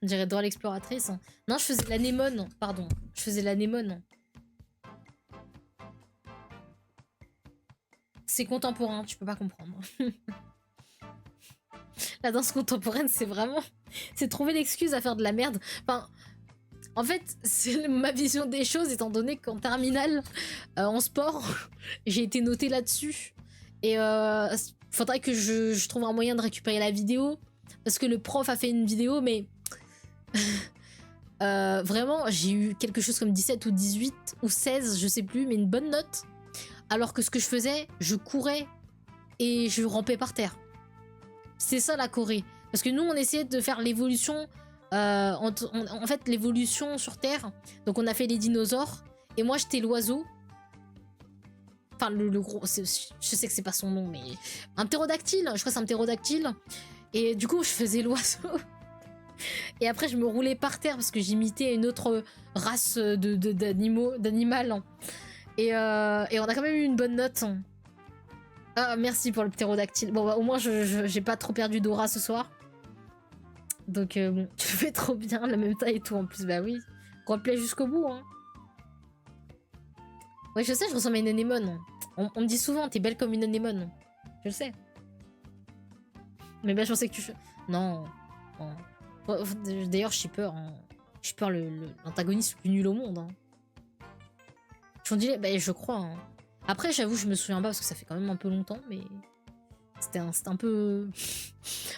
On dirait Dora l'exploratrice. Non, je faisais l'anémone, pardon. Je faisais l'anémone. C'est contemporain, tu peux pas comprendre. La danse contemporaine, c'est vraiment... C'est trouver l'excuse à faire de la merde. Enfin, en fait, c'est ma vision des choses, étant donné qu'en terminale, en sport, j'ai été notée là-dessus. Et faudrait que je trouve un moyen de récupérer la vidéo. Parce que le prof a fait une vidéo, mais... vraiment, j'ai eu quelque chose comme 17 ou 18 ou 16, je sais plus, mais une bonne note. Alors que ce que je faisais, je courais et je rampais par terre. C'est ça la Corée. Parce que nous, on essayait de faire l'évolution, en fait, l'évolution sur Terre. Donc on a fait les dinosaures. Et moi, j'étais l'oiseau. Enfin, le gros, je sais que c'est pas son nom, mais... Un ptérodactyle, je crois que c'est un ptérodactyle. Et du coup, je faisais l'oiseau. Et après, je me roulais par terre parce que j'imitais une autre race d'animal. Et on a quand même eu une bonne note. Ah, merci pour le ptérodactyle. Bon, bah, au moins, j'ai pas trop perdu d'aura ce soir. Donc, bon, tu fais trop bien, la même taille et tout. En plus, bah oui. Roleplay jusqu'au bout, hein. Ouais, je sais, je ressemble à une anémone. On me dit souvent, t'es belle comme une anémone. Je le sais. Mais bah, je pensais que tu... Non. Non. D'ailleurs, j'ai peur. Hein. J'ai peur l'antagoniste le plus nul au monde. Hein. Je me dis, bah, je crois. Hein. Après, j'avoue, je me souviens pas parce que ça fait quand même un peu longtemps, mais c'était un peu.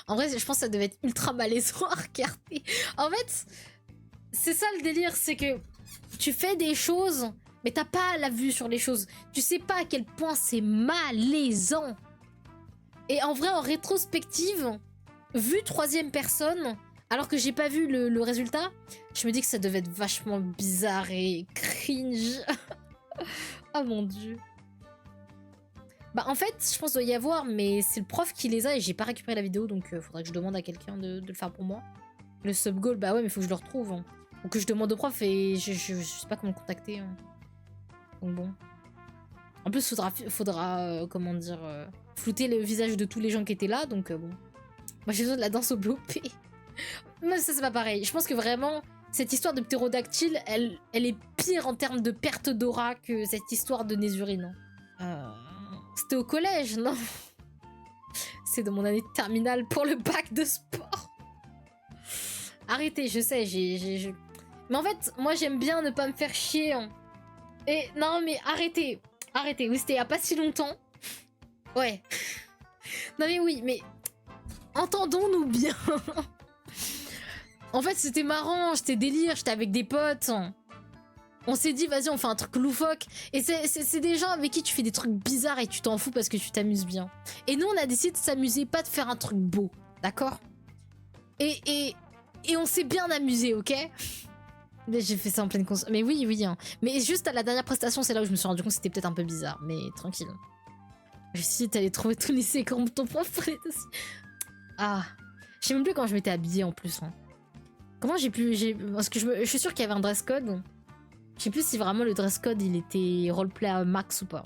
En vrai, je pense que ça devait être ultra malaisant à regarder. En fait, c'est ça le délire, c'est que tu fais des choses, mais t'as pas la vue sur les choses. Tu sais pas à quel point c'est malaisant. Et en vrai, en rétrospective, vu troisième personne, alors que j'ai pas vu le résultat, je me dis que ça devait être vachement bizarre et cringe. Oh mon dieu. Bah en fait, je pense qu'il doit y avoir, mais c'est le prof qui les a et j'ai pas récupéré la vidéo, donc faudrait que je demande à quelqu'un de le faire pour moi. Le sub-goal, bah ouais, mais faut que je le retrouve. Hein. Ou que je demande au prof et je sais pas comment le contacter. Hein. Donc bon. En plus, faudra comment dire, flouter le visage de tous les gens qui étaient là, donc bon. Moi j'ai besoin de la danse au BOP. Mais ça c'est pas pareil. Je pense que vraiment, cette histoire de ptérodactyle, elle est pire en termes de perte d'aura que cette histoire de Nézurine. C'était au collège, non? C'est de mon année de terminale pour le bac de sport. Arrêtez, je sais, Mais en fait, moi j'aime bien ne pas me faire chier. Hein. Et non mais arrêtez. Arrêtez, oui c'était il y a pas si longtemps. Ouais. Non mais oui, mais... Entendons-nous bien. En fait c'était marrant, j'étais délire, j'étais avec des potes. On s'est dit, vas-y, on fait un truc loufoque. Et c'est des gens avec qui tu fais des trucs bizarres et tu t'en fous parce que tu t'amuses bien. Et nous, on a décidé de s'amuser, pas de faire un truc beau. D'accord? Et on s'est bien amusé, ok? J'ai fait ça en pleine conscience. Mais oui, oui. Hein. Mais juste à la dernière prestation, c'est là où je me suis rendu compte que c'était peut-être un peu bizarre. Mais tranquille. Je me suis dit, t'allais trouver tout lycée comme ton prof. Ah. Je sais même plus quand je m'étais habillée en plus. Hein. Comment j'ai pu... Parce que je suis sûre qu'il y avait un dress code. Je sais plus si vraiment le dress code il était roleplay à max ou pas.